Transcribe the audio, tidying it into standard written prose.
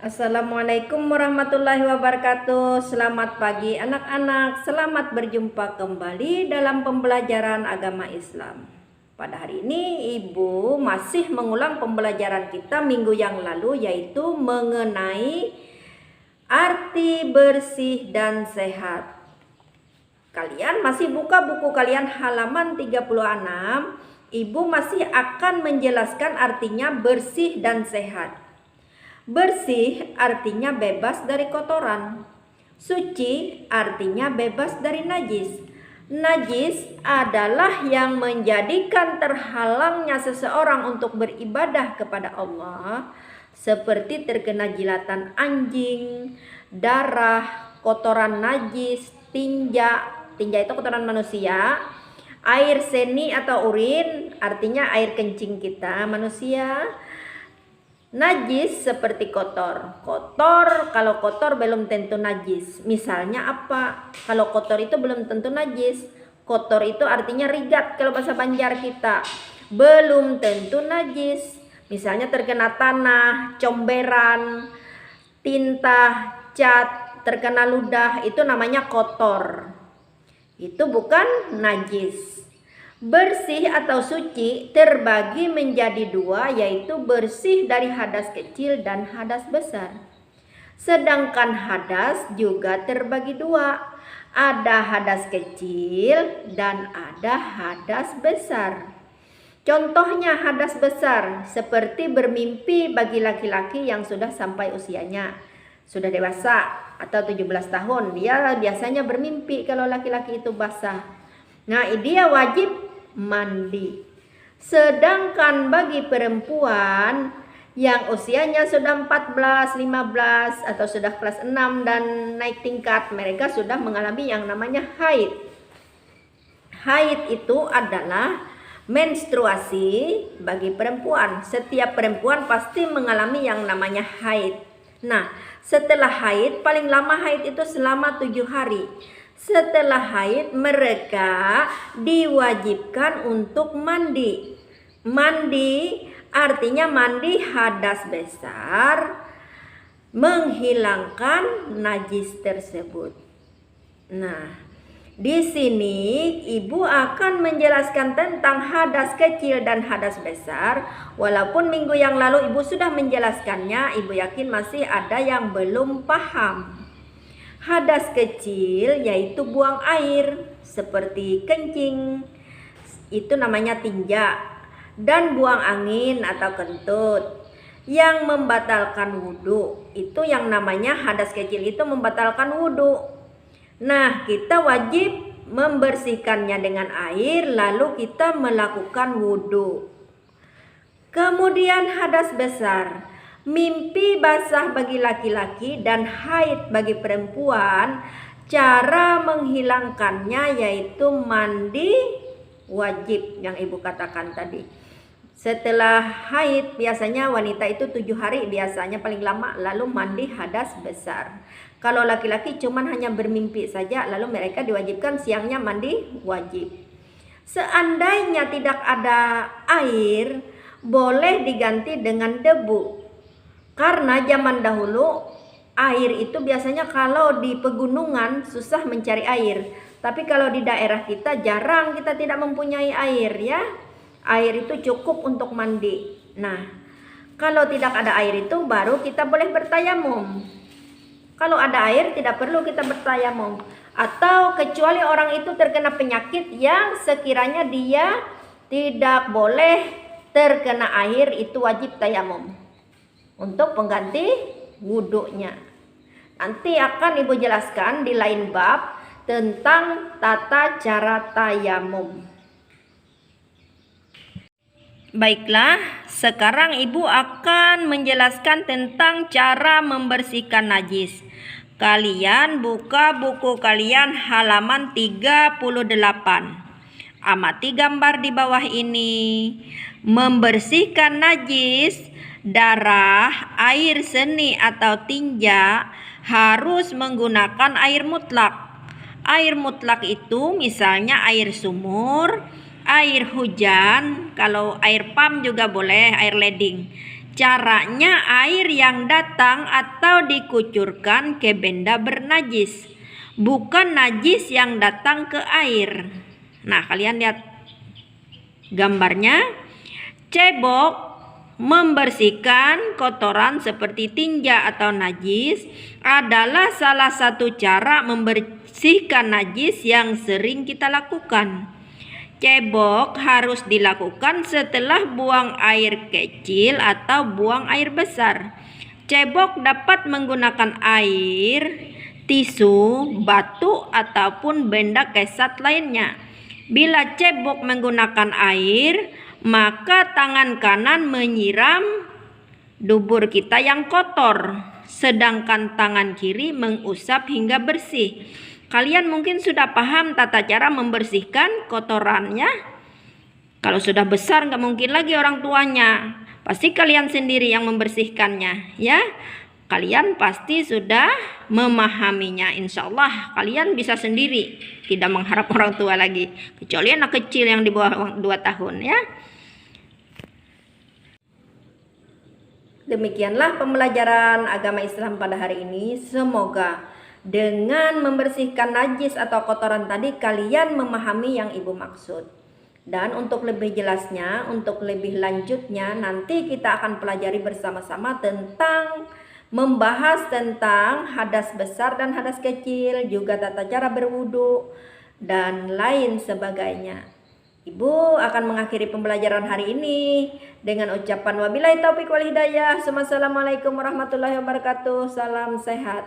Assalamualaikum warahmatullahi wabarakatuh. Selamat pagi anak-anak. Selamat berjumpa kembali dalam pembelajaran agama Islam. Pada hari ini Ibu masih mengulang pembelajaran kita minggu yang lalu, yaitu mengenai arti bersih dan sehat. Kalian masih buka buku kalian halaman 36. Ibu masih akan menjelaskan artinya bersih dan sehat. Bersih artinya bebas dari kotoran. Suci artinya bebas dari najis. Najis adalah yang menjadikan terhalangnya seseorang untuk beribadah kepada Allah, seperti terkena jilatan anjing, darah, kotoran najis, tinja. Tinja itu kotoran manusia. Air seni atau urin artinya air kencing kita manusia. Najis seperti kotor. Kalau kotor belum tentu najis. Misalnya apa? Kalau kotor itu belum tentu najis. Kotor itu artinya rigat kalau bahasa Banjar kita. Belum tentu najis. Misalnya terkena tanah, comberan, tinta, cat, terkena ludah, itu namanya kotor. Itu bukan najis. Bersih atau suci terbagi menjadi dua, yaitu bersih dari hadas kecil dan hadas besar. Sedangkan hadas juga terbagi dua, ada hadas kecil dan ada hadas besar. Contohnya hadas besar seperti bermimpi bagi laki-laki yang sudah sampai usianya, sudah dewasa atau 17 tahun, dia biasanya bermimpi kalau laki-laki itu basah. Nah, dia wajib mandi. Sedangkan bagi perempuan yang usianya sudah 14, 15 atau sudah kelas 6 dan naik tingkat, mereka sudah mengalami yang namanya haid. Haid itu adalah menstruasi bagi perempuan. Setiap perempuan pasti mengalami yang namanya haid. Nah, setelah haid, paling lama haid itu selama 7 hari. Setelah haid mereka diwajibkan untuk mandi. Mandi artinya mandi hadas besar, menghilangkan najis tersebut. Nah, di sini Ibu akan menjelaskan tentang hadas kecil dan hadas besar. Walaupun minggu yang lalu Ibu sudah menjelaskannya, Ibu yakin masih ada yang belum paham. Hadas kecil yaitu buang air seperti kencing, itu namanya tinja, dan buang angin atau kentut yang membatalkan wudhu, itu yang namanya hadas kecil, itu membatalkan wudhu. Nah, kita wajib membersihkannya dengan air lalu kita melakukan wudhu. Kemudian hadas besar, mimpi basah bagi laki-laki dan haid bagi perempuan. Cara menghilangkannya yaitu mandi wajib yang Ibu katakan tadi. Setelah haid biasanya wanita itu 7 hari biasanya paling lama, lalu mandi hadas besar. Kalau laki-laki cuman hanya bermimpi saja, lalu mereka diwajibkan siangnya mandi wajib. Seandainya tidak ada air, boleh diganti dengan debu. Karena zaman dahulu air itu biasanya kalau di pegunungan susah mencari air. Tapi kalau di daerah kita jarang, kita tidak mempunyai air ya. Air itu cukup untuk mandi. Nah, kalau tidak ada air itu baru kita boleh bertayamum. Kalau ada air tidak perlu kita bertayamum. Atau kecuali orang itu terkena penyakit yang sekiranya dia tidak boleh terkena air, itu wajib tayamum untuk pengganti wudhunya. Nanti akan Ibu jelaskan di lain bab tentang tata cara tayamum. Baiklah, sekarang Ibu akan menjelaskan tentang cara membersihkan najis. Kalian buka buku kalian halaman 38. Amati gambar di bawah ini. Membersihkan najis, darah, air seni atau tinja harus menggunakan air mutlak. Air mutlak itu misalnya air sumur, air hujan, kalau air pam juga boleh, air leding. Caranya air yang datang atau dikucurkan ke benda bernajis, bukan najis yang datang ke air. Nah, kalian lihat gambarnya. Cebok membersihkan kotoran seperti tinja atau najis adalah salah satu cara membersihkan najis yang sering kita lakukan. Cebok harus dilakukan setelah buang air kecil atau buang air besar. Cebok dapat menggunakan air, tisu, batu, ataupun benda kesat lainnya. Bila cebok menggunakan air, maka tangan kanan menyiram dubur kita yang kotor, sedangkan tangan kiri mengusap hingga bersih. Kalian mungkin sudah paham tata cara membersihkan kotorannya. Kalau sudah besar nggak mungkin lagi orang tuanya, pasti kalian sendiri yang membersihkannya, ya. Kalian pasti sudah memahaminya. Insya Allah kalian bisa sendiri, tidak mengharap orang tua lagi, kecuali anak kecil yang di bawah 2 tahun, ya. Demikianlah pembelajaran agama Islam pada hari ini. Semoga dengan membersihkan najis atau kotoran tadi kalian memahami yang ibu maksud. Dan untuk lebih jelasnya, untuk lebih lanjutnya, nanti kita akan pelajari bersama-sama tentang membahas tentang hadas besar dan hadas kecil, juga tata cara berwudu dan lain sebagainya. Ibu akan mengakhiri pembelajaran hari ini dengan ucapan wabillahi taufiq wal hidayah. Wassalamualaikum warahmatullahi wabarakatuh. Salam sehat.